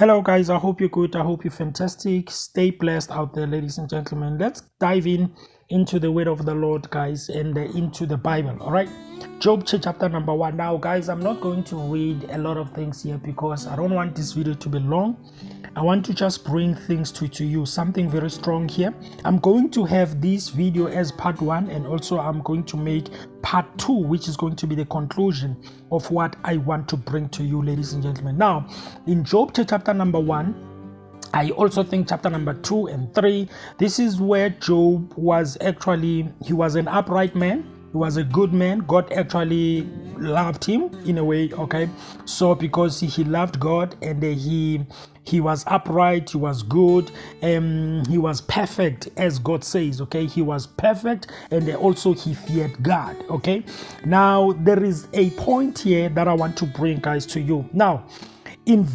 Hello, guys. I hope you're good. I hope you're fantastic. Stay blessed out there, ladies and gentlemen. Let's dive into the word of the Lord, guys, and into the Bible. All right, Job chapter number 1. Now, guys, I'm not going to read a lot of things here because I don't want this video to be long. I want to just bring things to you, something very strong here. I'm going to have this video as part 1, and also I'm going to make part 2, which is going to be the conclusion of what I want to bring to you, ladies and gentlemen. Now, in Job chapter number 1, I also think chapter number 2 and 3, this is where Job was he was an upright man. He was a good man. God actually loved him in a way, okay? So because he loved God and he was upright, he was good, he was perfect, as God says, okay? He was perfect, and also he feared God, okay? Now, there is a point here that I want to bring, guys, to you. Now, in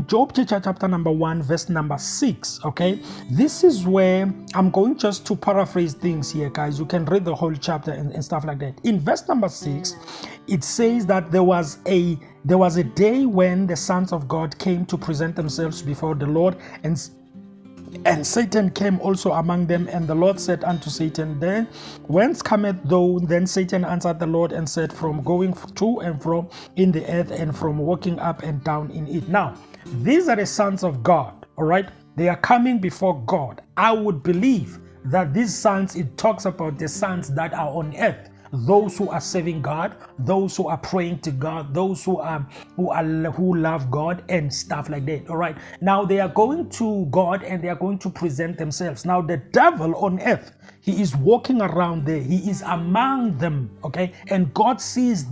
Job chapter number 1, verse number 6, okay, this is where I'm going just to paraphrase things here, guys. You can read the whole chapter and stuff like that. In verse number 6, it says that there was a day when the sons of God came to present themselves before the Lord, and Satan came also among them. And the Lord said unto Satan, Then whence cometh thou? Then Satan answered the Lord and said, From going to and fro in the earth, and from walking up and down in it. Now, these are the sons of God, all right? They are coming before God. I would believe that these sons, it talks about the sons that are on earth. Those who are serving God, those who are praying to God, those who love God and stuff like that. All right. Now they are going to God and they are going to present themselves. Now the devil on earth, he is walking around there. He is among them. Okay. And God sees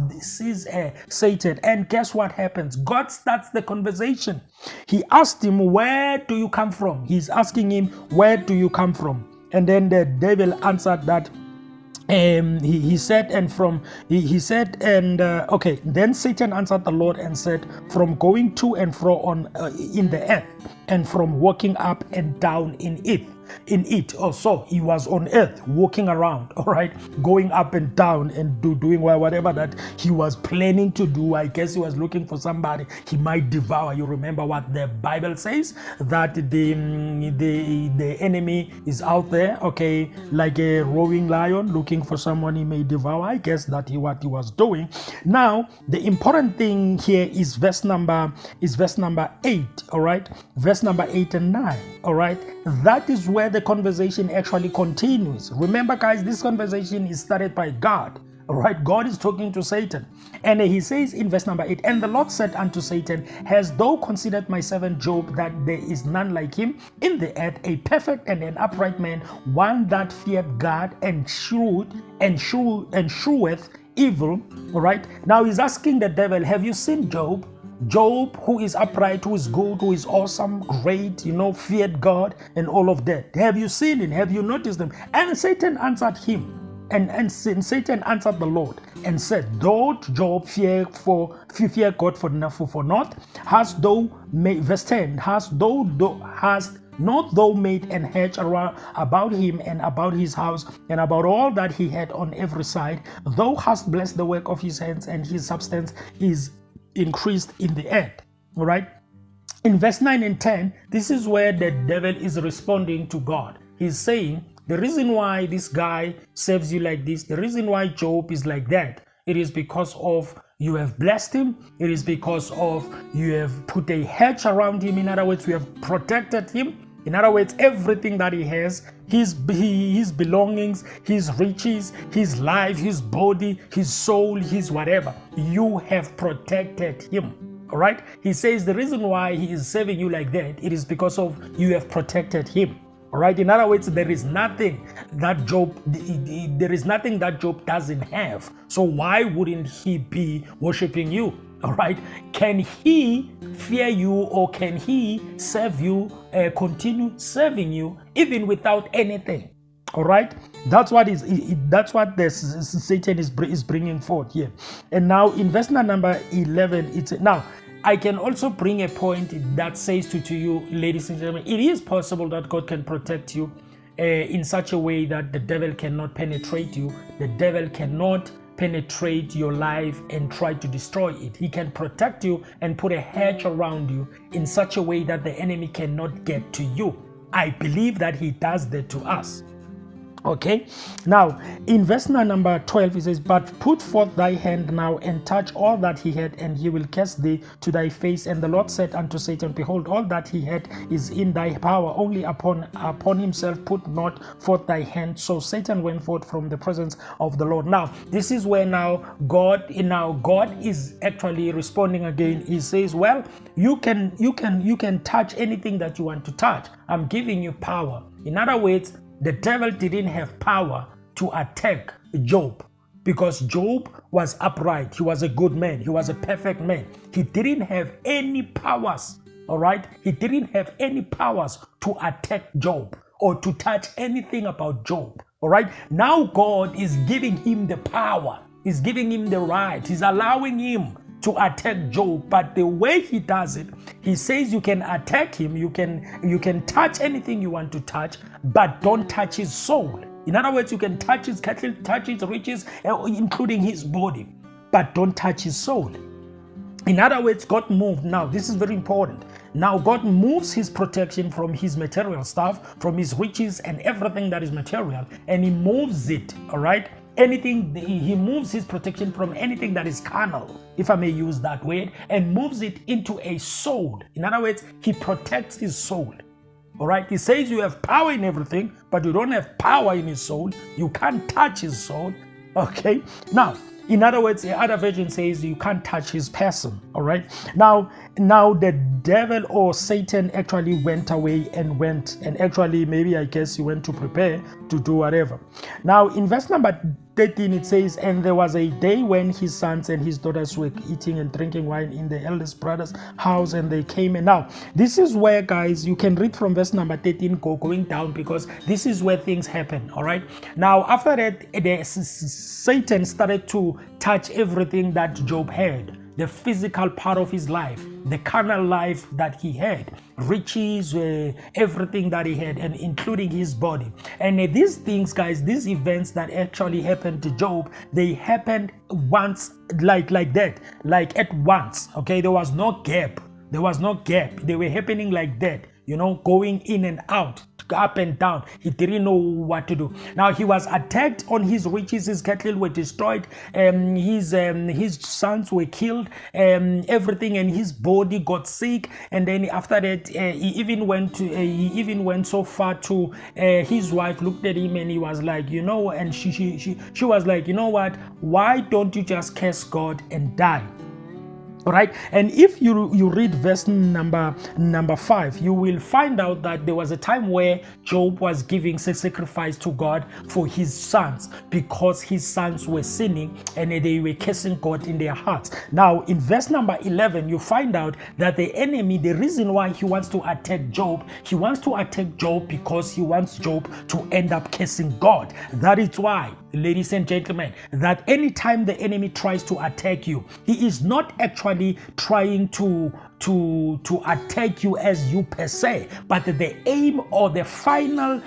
Satan. And guess what happens? God starts the conversation. He asked him, Where do you come from? He's asking him, Where do you come from? And then the devil answered that. He said, okay. Then Satan answered the Lord and said, From going to and fro in the earth, and from walking up and down in it. Also, he was on earth walking around, all right, going up and down and doing whatever that he was planning to do. I guess he was looking for somebody he might devour. You remember what the Bible says, that the enemy is out there, okay, like a roaring lion looking for someone he may devour. I guess that what he was doing. Now the important thing here is verse number 8, all right, verse number 8 and 9, all right. That is where the conversation actually continues. Remember, guys, this conversation is started by God. All right, God is talking to Satan, and he says in verse number 8, And the Lord said unto Satan, Hast thou considered my servant Job, that there is none like him in the earth, a perfect and an upright man, one that feared God and sheweth evil? All right, now he's asking the devil, Have you seen Job? Job, who is upright, who is good, who is awesome, great, feared God and all of that. Have you seen him? Have you noticed him? And Satan answered him. And Satan answered the Lord and said, Doth Job fear God for naught? Hast thou made, verse 10, hast not thou made an hedge around about him and about his house and about all that he had on every side? Thou hast blessed the work of his hands, and his substance is increased in the earth. All right. In verse 9 and 10, this is where the devil is responding to God. He's saying, the reason why this guy serves you like this, the reason why Job is like that, it is because of you have blessed him. It is because of you have put a hedge around him. In other words, you have protected him. In other words, everything that he has, his belongings, his riches, his life, his body, his soul, his whatever, you have protected him. All right. He says the reason why he is serving you like that, it is because of you have protected him. All right. In other words, there is nothing that Job doesn't have. So why wouldn't he be worshiping you? All right. Can he fear you, or can he serve you, continue serving you even without anything? All right. That's what Satan is bringing forth here. And now in verse number 11, now I can also bring a point that says to you, ladies and gentlemen, it is possible that God can protect you in such a way that the devil cannot penetrate you. The devil cannot penetrate your life and try to destroy it. He can protect you and put a hedge around you in such a way that the enemy cannot get to you. I believe that he does that to us. Okay, now in verse number 12 it says, but put forth thy hand now and touch all that he had, and he will cast thee to thy face. And the Lord said unto Satan, behold, all that he had is in thy power, only upon himself put not forth thy hand. So Satan went forth from the presence of the Lord. Now this is where God is actually responding again. He says, well, you can touch anything that you want to touch. I'm giving you power. In other words, the devil didn't have power to attack Job because Job was upright. He was a good man. He was a perfect man. He didn't have any powers, all right? He didn't have any powers to attack Job or to touch anything about Job, all right? Now God is giving him the power. He's giving him the right. He's allowing him to attack Job, but the way he does it, he says you can attack him, you can touch anything you want to touch, but don't touch his soul. In other words, you can touch his cattle, touch his riches, including his body, but don't touch his soul. In other words, God moved. Now, this is very important. Now, God moves his protection from his material stuff, from his riches and everything that is material, and he moves it, all right? Anything, he moves his protection from anything that is carnal, if I may use that word, and moves it into a soul. In other words, he protects his soul. All right, he says you have power in everything, but you don't have power in his soul. You can't touch his soul. Okay, now, in other words, the other version says you can't touch his person. All right, now the devil or Satan actually went away and actually maybe I guess he went to prepare to do whatever. Now in verse number 13 it says, and there was a day when his sons and his daughters were eating and drinking wine in the eldest brother's house, and they came. And now this is where, guys, you can read from verse number 13 going down, because this is where things happen. All right, now after that Satan started to touch everything that Job had, the physical part of his life, the carnal life that he had, riches, everything that he had, and including his body. And these things, guys, these events that actually happened to Job, they happened once, like that, like at once. Okay, there was no gap. They were happening like that, going in and out, up and down. He didn't know what to do. Now he was attacked on his riches. His cattle were destroyed. His sons were killed. Everything, and his body got sick. And then after that, he even went so far to his wife looked at him and he was like, and she was like, you know what? Why don't you just curse God and die? All right, and if you read verse number 5, you will find out that there was a time where Job was giving sacrifice to God for his sons, because his sons were sinning and they were cursing God in their hearts. Now in verse number 11, you find out that the enemy, the reason why he wants to attack Job, because he wants Job to end up cursing God. That is why, ladies and gentlemen, that anytime the enemy tries to attack you, he is not actually trying to attack you as you per se, but the aim or the final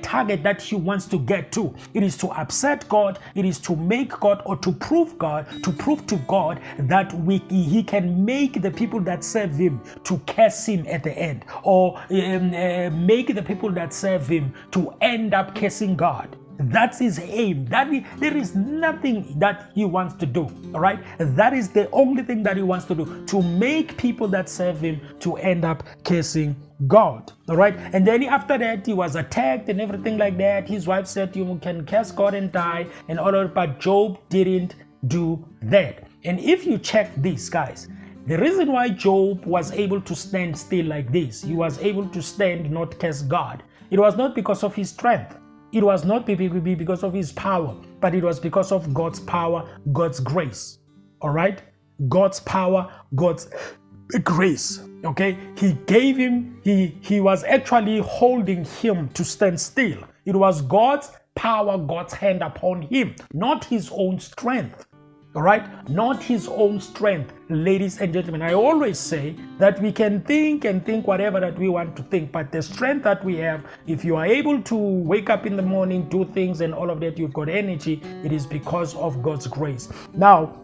target that he wants to get to, it is to upset God, it is to make God, or to prove to God that he can make the people that serve him to curse him at the end, or make the people that serve him to end up cursing God. That's his aim. There is nothing that he wants to do. All right, that is the only thing that he wants to do, to make people that serve him to end up cursing God. All right, and then after that he was attacked and everything like that. His wife said, you can curse God and die and all of that, but Job didn't do that. And if you check this, guys, the reason why Job was able to stand still like this, he was able to stand, not curse God, it was not because of his strength. It was not because of his power, but it was because of God's power, God's grace. All right? God's power, God's grace. Okay? He gave him, he was actually holding him to stand still. It was God's power, God's hand upon him, not his own strength. All right, not his own strength, ladies and gentlemen. I always say that we can think and think whatever that we want to think, but the strength that we have, if you are able to wake up in the morning, do things and all of that, you've got energy, it is because of God's grace. Now,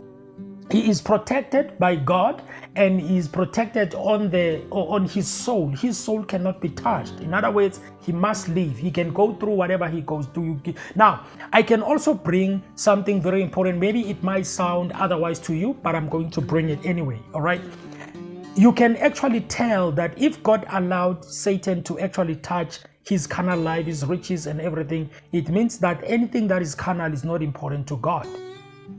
he is protected by God, and he is protected on his soul. His soul cannot be touched. In other words, he must live. He can go through whatever he goes through. Now, I can also bring something very important. Maybe it might sound otherwise to you, but I'm going to bring it anyway. All right. You can actually tell that if God allowed Satan to actually touch his carnal life, his riches and everything, it means that anything that is carnal is not important to God.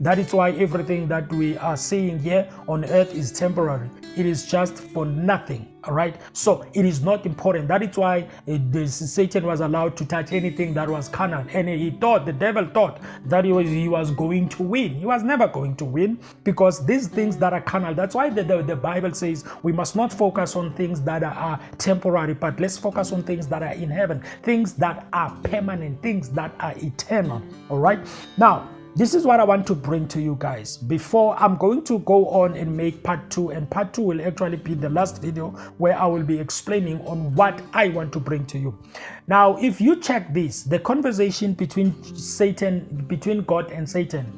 That is why everything that we are seeing here on earth is temporary. It is just for nothing. All right. So it is not important. That is why Satan was allowed to touch anything that was carnal. And the devil thought that he was going to win. He was never going to win, because these things that are carnal, that's why the Bible says we must not focus on things that are temporary, but let's focus on things that are in heaven, things that are permanent, things that are eternal. All right. Now, this is what I want to bring to you guys. Before I'm going to go on and make part 2, and part 2 will actually be the last video where I will be explaining on what I want to bring to you. Now, if you check this, the conversation between God and Satan,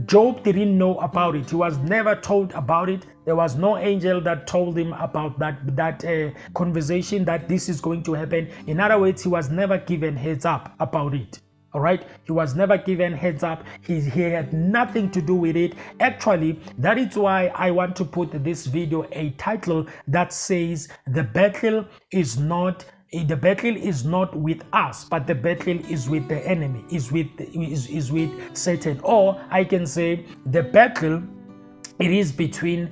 Job didn't know about it. He was never told about it. There was no angel that told him about that conversation, that this is going to happen. In other words, he was never given heads up about it. All right, he was never given heads up. He had nothing to do with it. Actually, that is why I want to put this video a title that says the battle is not with us, but the battle is with the enemy, is with Satan. Or I can say the battle, it is between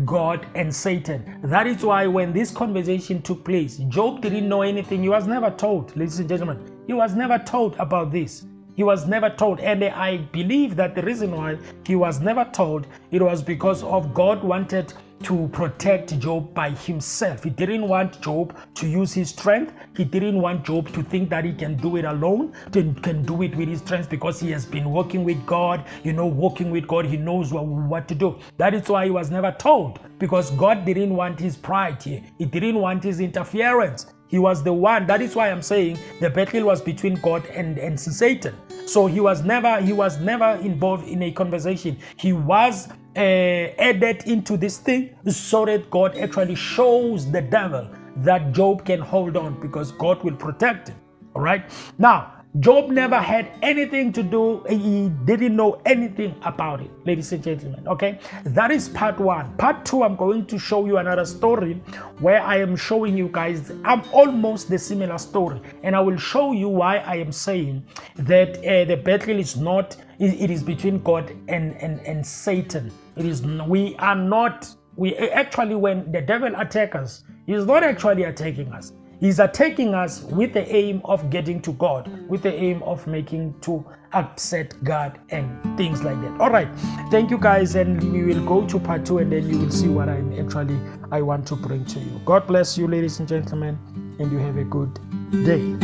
God and Satan. That is why when this conversation took place, Job didn't know anything. He was never told, ladies and gentlemen. He was never told about this. He was never told. And I believe that the reason why he was never told, it was because of God wanted to protect Job by himself. He didn't want Job to use his strength. He didn't want Job to think that he can do it alone, can do it with his strength, because he has been working with God. Working with God, he knows what to do. That is why he was never told, because God didn't want his pride here. He didn't want his interference. He was the one. That is why I'm saying the battle was between God and Satan. So he was never involved in a conversation. He was added into this thing so that God actually shows the devil that Job can hold on, because God will protect him. All right. Now, Job never had anything to do. He didn't know anything about it, ladies and gentlemen. Okay, that is part 1. Part 2, I'm going to show you another story where I am showing you guys almost the similar story, and I will show you why I am saying that the battle is not. It is between God and Satan. It is. We actually, when the devil attacks us, he is not actually attacking us. He's attacking us with the aim of getting to God, with the aim of making to upset God and things like that. All right. Thank you guys. And we will go to part 2, and then you will see what I want to bring to you. God bless you, ladies and gentlemen, and you have a good day.